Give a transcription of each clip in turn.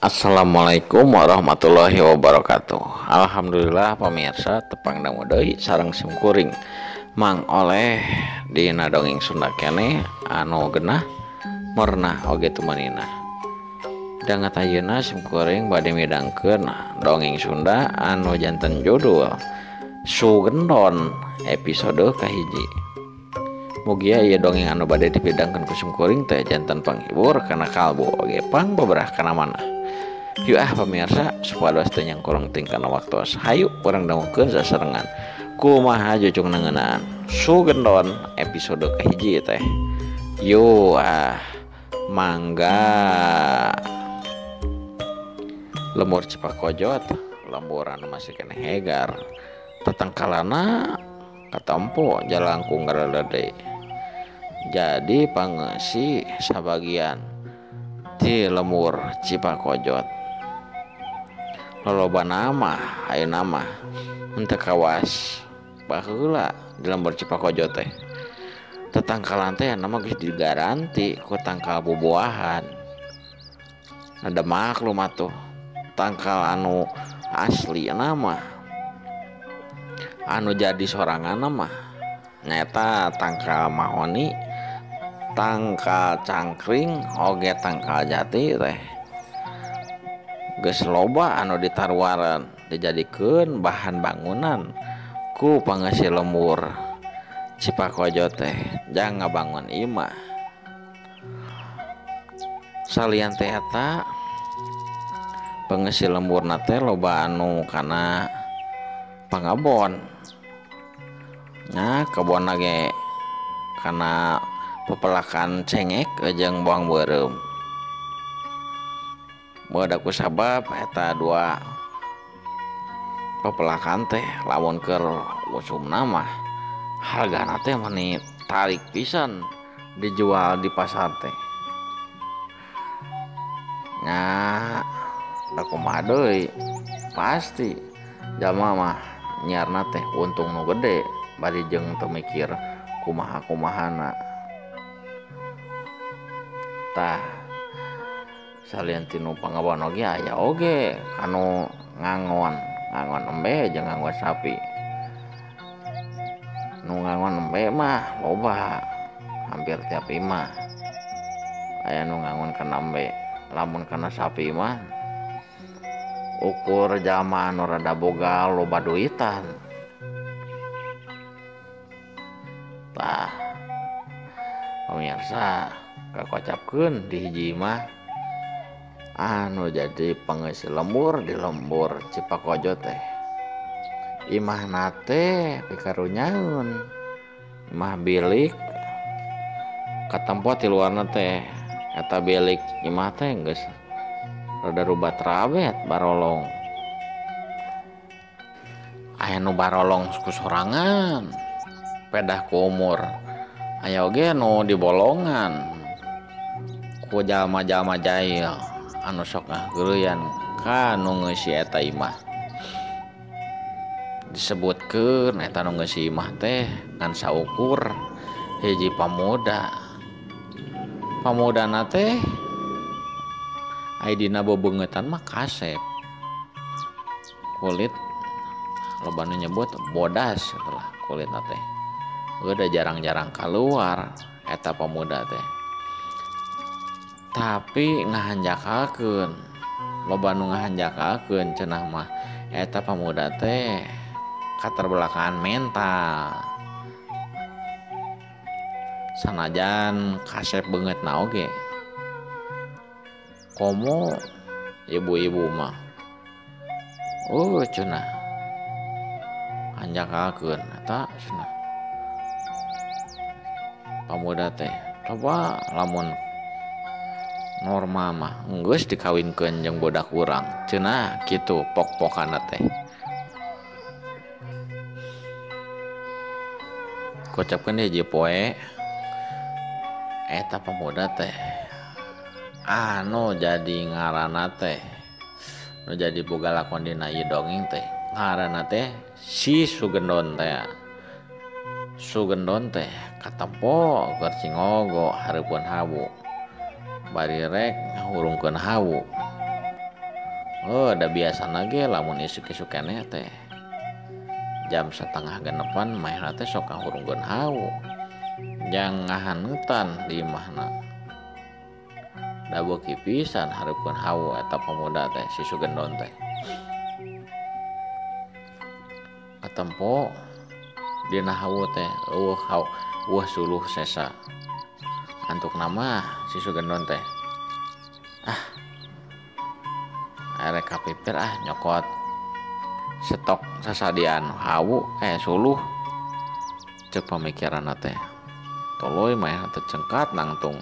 Assalamualaikum warahmatullahi wabarakatuh. Alhamdulillah pemirsa tepang damu deui sareng simkuring mang oleh dina dongeng Sunda kene anu genah mernah oge tumanina. Dangat ayeuna simkuring bade midangkeun dongeng Sunda anu janten judul Sugendon episode kahiji. Mugia ieu dongeng anu bade dipidangkeun ku simkuring teh janten panghibur kana kalbu oge pang beberah kana manah. Yuk pemirsa supados teu nyangkurang tingkana waktos hayu urang dangukeun sasarengan kumaha jucung nengeunaan Sugendon episode kahiji teh. Yuk mangga. Lembur Cipakojot lembur anu masih kene hegar tatangkalana katampo jalangkung garadade. Jadi pangeusi sabagian ti lembur Cipakojot loloba nama ayeuna mah henteu kawas baheula di lembur Cipakojot teh. Tatangkalan teh nama geus digaranti ku tangkal bubuahan. Ada maklum atuh tangkal anu asli nama anu jadi sorangan mah nyata tangkal mahoni, tangkal cangkring oge tangkal jati teh geus loba anu ditaruaran dijadikeun bahan bangunan ku pangeusi lembur Cipakojot teh jang ngabangun imah. Salian teh eta pangeusi lemburna teh loba anu kana pangabon. Nah, kebon ge kana pepelakan cengek jeung bawang beureum. Beuda ku sabab eta dua pepelakan teh lamun keur usumna mah hargana teh meni tarik pisan dijual di pasar teh. Nya da kumaha deui pasti jalma mah nyiarna teh untung nu gede bari jeung teu mikir kumaha-kumahana. Tah salian tinu pangabon oge aya oge anu ngangon embe jeung ngangon sapi. Nu ngangon embe mah loba hampir tiap imah aya nu ngangon kana embe. Lamun kana sapi mah ukur jalma anu rada boga loba duitan. Tah pemirsa kakocapkeun di hiji mah anu jadi pangeusi lembur di lembur Cipakojot teh imahna teh pikarunyaeun imah bilik katempo ti luarna teh eta bilik imah teh geus rada rubat rabet barolong. Aya nu barolong ku sorangan pedah ku umur, aya oge nu dibolongan ku jalma-jalma jail anu sok ngageureyan ka nu ngeusi eta imah. Disebutkeun eta nu ngeusi imah teh ngan saukur hiji pamudana teh aya dina bebeungetan mah kasep kulit loba nu nyebut bodas atulah kulitna teh udah jarang-jarang keluar eta pemuda teh. Tapi ngahanjakakeun loba nu ngahanjakakeun cenah mah eta pemuda teh katerbelakangan mental. Sanajan kasep beungeutna oge komo ibu-ibu mah cenah hanjakakeun eta cenah pemuda teh coba lamun norma mah geus dikawinkeun jeung budak urang cenah kitu pok-pokana teh. Kocapkeun hiji poe eta pemuda teh anu jadi ngaranna teh nu jadi boga lakon dina ieu dongeng teh ngaranna teh si Sugendon teh. Sugendon teh katempo keur cingogo hareupeun hawu bari rek ngahurungkeun hawu Oh udah biasa lagi lamun isuk-isuk keneh teh jam setengah genepan main teh sok kahurungkeun hawu jang ngahanutan di imahna da beuki pisan hareupeun hawu eta pemuda teh si Sugendon teh katempo dina hawu teh suluh sesa antuk nama si Sugendon teh erek kapipir nyokot stok sasadian hawu suluh cek pemikiran teh toloy mah teh cengkat nangtung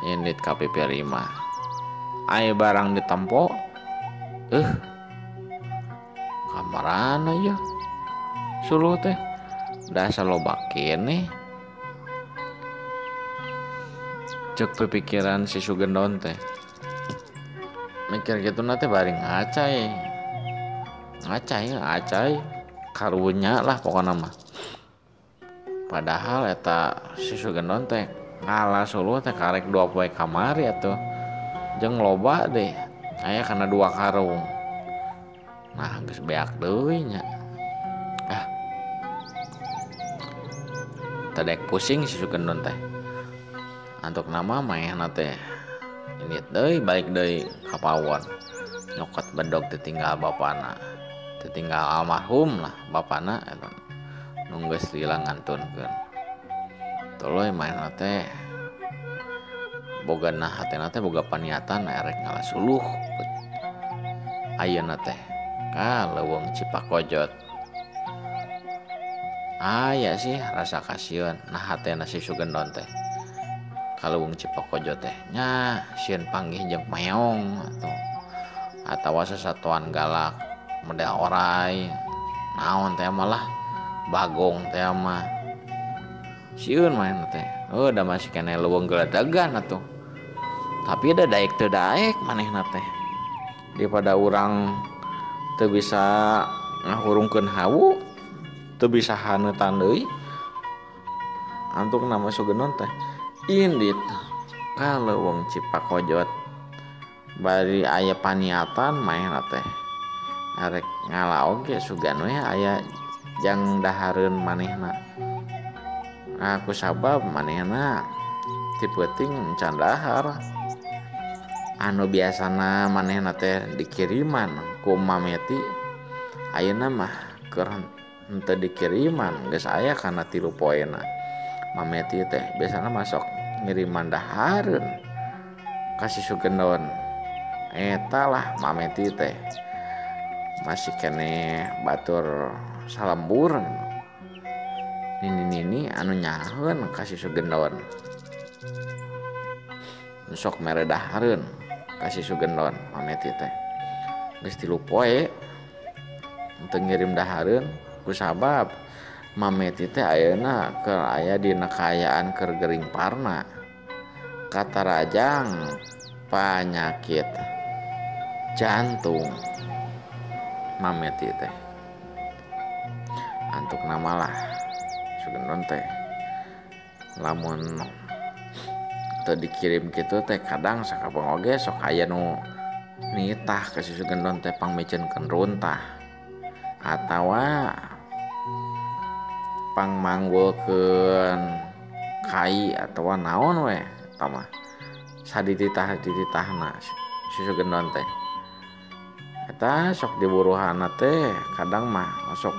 indit kapipir imah aya barang ditampo kamarana ya suluh teh da saloba keneh cek pikiran si Sugendon teh mikir gitu nanti bari ngacai karunya lah pokoknya mah padahal eta si Sugendon teh ngalah suluh teh karek 2 poe kamari atuh jeung loba deh aya kana 2 karung nah geus beak deui nya tadek pusing si Sugendon teh antuk nama maehna teh ini deui balik deui ka pawon nyokot bedog ditinggal bapana ditinggal almarhum lah bapana eta nu geus lila ngantunkeun tuluy maehna teh bogana hatena teh boga paniatan erek ngalah suluh ayeuna teh ka leuweung Cipakojot aya sih rasa kasieun nah hatena si Sugendon teh kaleuweung Cipakojot teh nya sieun panggih jeung meong atawa sasatuan galak model orai naon teh malah bagong teh mah sieun main teh da masih kene leuweung geledagan atuh tapi da daek teu daek manehna teh daripada urang teu bisa ngahurungkeun hawu teu bisa haneutan deui antuk nama Sugendon teh indit kaleuweung Cipakojot bari aya paniatan maehna teh arek ngalah oge sugan we aya jang dahareun manehna aku sabab manehna ti peuting can dahar anu biasana manehna teh dikiriman ku mameti ayeuna mah keur henteu dikiriman geus aya kana 3 poena mameti teh biasana masuk ngiriman dahareun ka si Sugendon eta lah mameti teh masih kene batur salembur nini anu nyaheun ka si Sugendon sok mere dahareun ka si Sugendon mameti teh geus 3 poe teu ngirim dahareun kusabab mameti teh ayeuna keur aya dina kaayaan keur gering parna katarajang panyakit jantung mameti teh antuk nama lah Sugendon teh lamun teu dikirim kitu teh kadang sakabang oge sok aya nu nitah ka si Sugendon teh pangmiceunkeun runtah atawa pangmanggulkeun kai atawa naon we eta mah sadititah-dititahna si Sugendon teh eta sok diburuhana teh kadang mah sok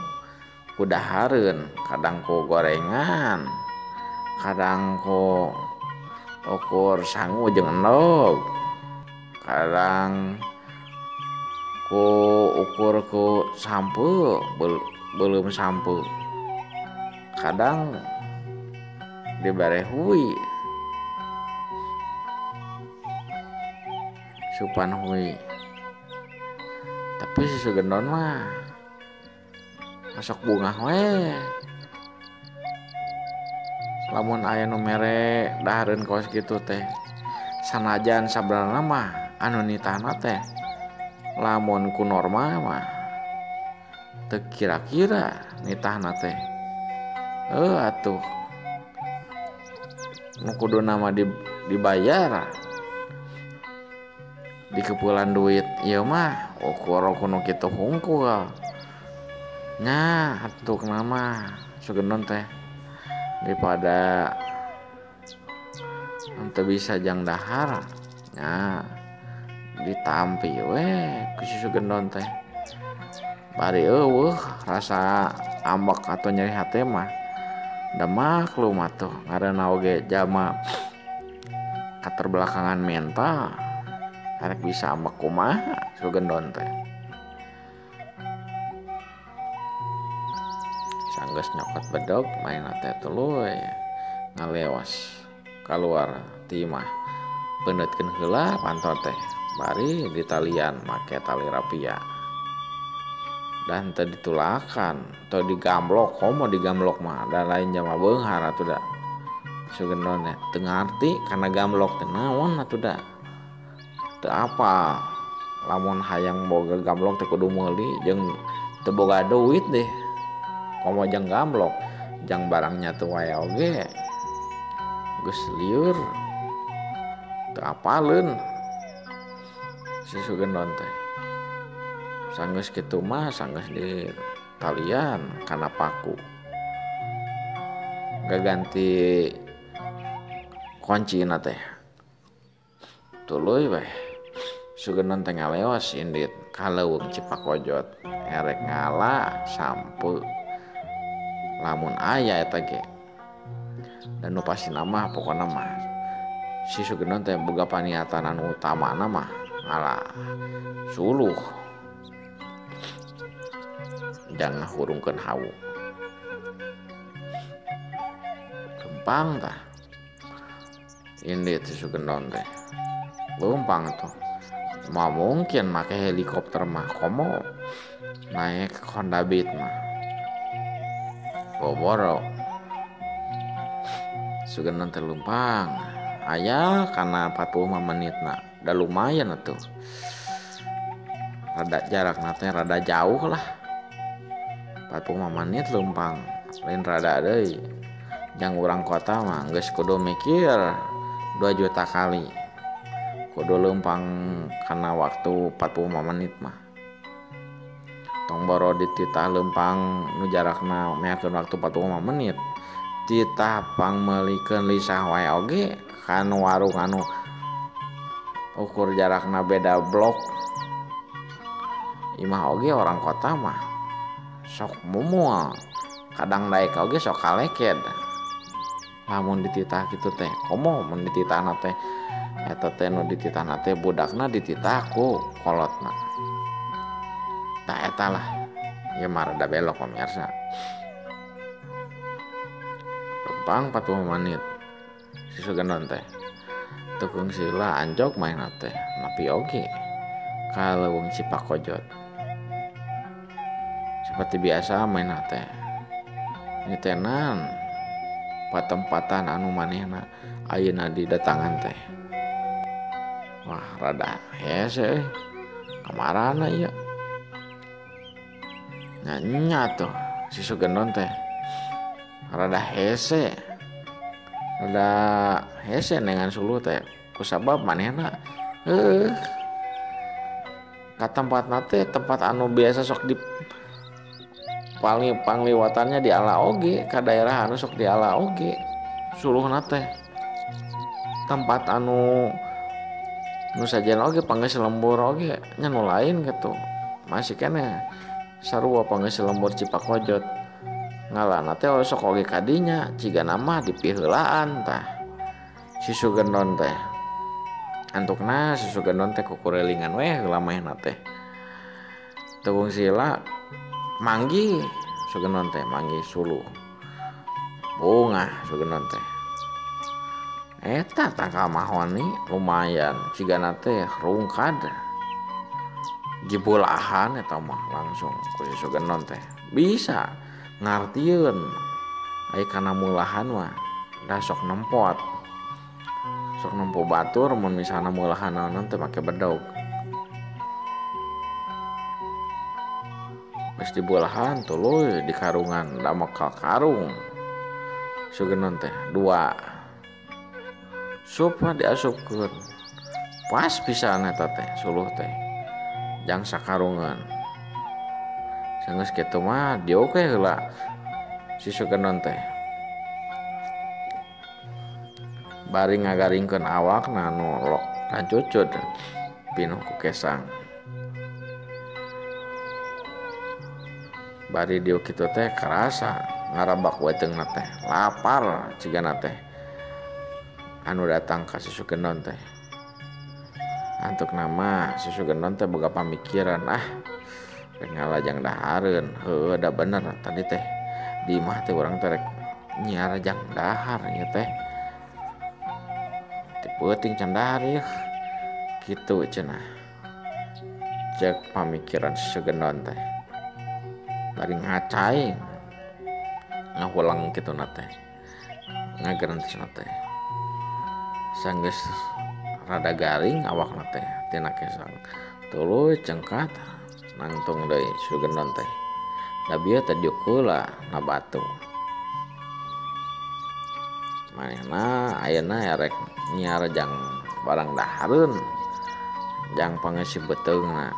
ku dahareun kadang ku gorengan kadang ku ukur sangu jeung endog kadang ku ukur ku sampu belum sampu kadang dibere hui supan hui tapi si Sugendon mah masuk bunga we lamun aya nu mere dahareun kaos kitu teh sanajan sabenerna mah anu nitahna teh lamun ku norma mah teu kira-kira nitahna teh atuh nu kudu nama dibayar di kepulan duit ieu mah ukur kuno kitu hungkul nya atuh nama sugenon teh daripada ente bisa jang dahar nya ditampi we ku si sugenon teh bari eueuh rasa ambek atau nyeri hati mah da maklum atuh ngaranna oge jalma keterbelakangan mental arek bisa ambek kumaha sugenon teh sanggeus nyokot bedog main teh tuluy ngalewas keluar ti imah beundeutkeun heula pantot teh bari ditalian make tali rapia dan teu ditulakan teu digamblok komo digamblok mah da lain jama beunghar atuh da sugenon teh teu ngarti kana gamblok teh naon atuh da teu apa lamun hayang boga gamblok teh kudu meuli jeung teu boga duit deh komo jang gamblok jang barangnya teu wae oge geus lieur teu apaleun si sugenon teh sanggeus kitu mah sanggeus di talian kana paku gaganti kuncina teh tuluy weh sugenon teh ngaleos indit kaleuweung Cipakojot erek ngala sampu lamun aya eta ge dan nu pasti nama pokona mah si sugenon teh boga paniatan anu utamana mah ngalah suluh jangan ngahurungkeun hawu gempang tah indit si sugenon teh leumpang tuh mah mungkin make helikopter mah komo naik Honda Beat mah boboro sugenon teh leumpang aya kana 45 menitna da lumayan atuh rada jarakna teh rada jauh lah 45 menit leumpang lain rada deui jang urang kota mah geus kudu mikir 2 juta kali kudu leumpang kana waktu 45 menit mah tong boro dititah leumpang nu jarakna meakeun waktu 45 menit titah pangmeulikeun lisah wae oge kan warung anu ukur jarakna beda blok imah oge orang kota mah sok mumual kadang daek oge sok kaleked lamun dititah kitu teh komo mun dititahna teh eta teh nu dititahna teh budakna dititah ku kolotna tah eta lah ieu mah rada belok pamirsa leumpang 40 menit si sugenon teh tukung sila anjog main teh napi oge kaleuweung Cipakojot seperti biasa main teh nitenan patempatan anu manehna ayeuna di datangan teh wah rada hese kamarana ieu nya tuh si sugenon teh rada hese dengan suluh teh kusabab manehna ka tempatna teh tempat anu biasa sok di pangliwatannya di ala oge ka daerah anu sok di ala oge suluhna teh tempat anu nu sajen oge panggeus lembur oge nya nu lain gitu masih keneh sarua panggeus lembur Cipakojot ngalana teh sok oge kadinya cigana mah dipiheulaan tah si sugenon teh antukna si sugenon teh kukurelingan weh heula mahna teh tukung sila manggi sugenon teh manggi suluh bunga sugenon teh eta tangkal mahoni lumayan cigana teh rungkad jebolahan eta mah langsung ku si sugenon teh bisa ngartieun ai kana mulahan mah da sok nempot sok nempo batur mun misalna mulahan naon teh make bedog geus dibolahan tuluy di karungan da mekal karung sugenon teh 2 sup mah diasupkeun pas pisan eta teh suluh teh jang sakarungan geus kitu mah dioke heula si Sugandon teh bari ngagaringkeun awakna nu rancucud pinuh ku kesang bari dieu kitu teh karasa ngarabak weteungna teh lapar cigana teh anu datang ka si Sugandon teh antuk nama si Sugandon teh boga pamikiran rek ngalajang dahareun heueuh da bener tadi teh di imah teh urang teh rek nyiar jang dahar ieu teh teu peuting can dahar ieu kitu cenah cek pamikiran si Sugandon teh bari ngacai ngahulang kituna teh ngagerentisna teh sanggeus rada garing awakna teh tina kesang tuluy cengkat nangtung deui Sugandon teh da bieu teh diuk heula na batu manehna ayeuna rek nyiar jang barang dahareun jang pangeusi beuteungna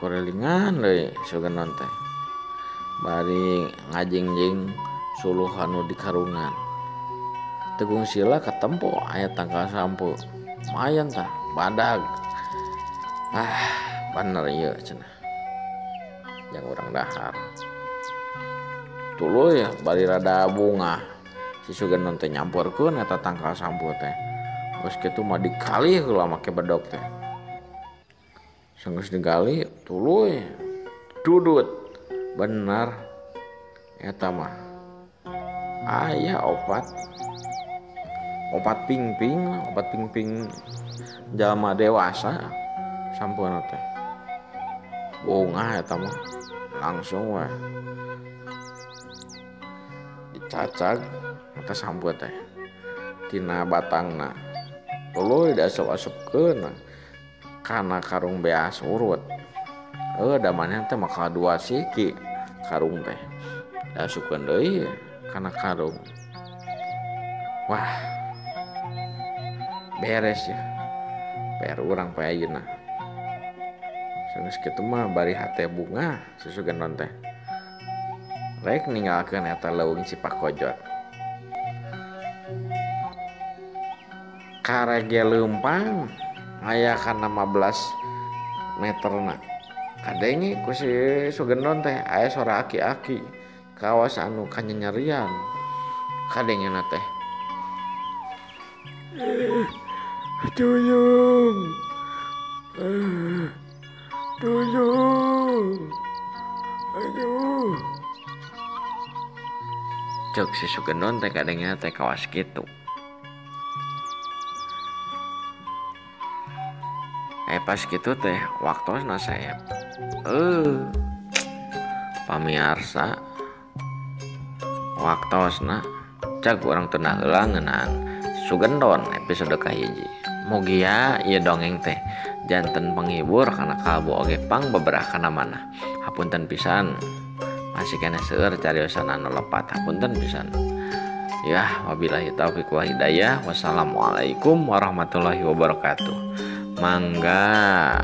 kurelingan deui Sugandon teh bari ngajingjing suluh anu di karungan tegung sila katempo aya tangkal sampo lumayan tah badag bener ieu cenah yang urang dahar tuluy bari rada bunga si Sugandon teh nyampurkeun eta tangkal sampo teh geus kitu mah digali heula make bedog teh sanggeus digali tuluy dudut bener eta mah aya opat pingping jalma dewasa sampuna teh bunga eta mah langsung we dicacag eta sampu teh tina batangna tuluy diasup-asupkeun kana karung beas urut da maneh teh maka dua siki karung teh diasupkeun deui kana karung wah beres ya PR urang poe ayeuna geus kitu mah bari hate bunga si Sugandon teh rek ninggalkeun eta leuweung Cipakojot karege leumpang aya kana 15 meterna kadenge ku si Sugandon teh aya sora aki-aki kawas anu kanyanyerian kadengena teh tuyung aduh cek si Sugandon teh kadengnya teh kawas kitu pas kitu teh waktosna saep pamiarsa waktosna cak urang teu heula ngeunaan Sugandon episode kahiji mugia ieu dongeng teh janten penghibur kana kalbu oge pang beberapa kana mana hapunten pisan masih kena seueur cariosan anu lepat hapunten pisan ya wabillahi taufiq wal hidayah wassalamualaikum warahmatullahi wabarakatuh mangga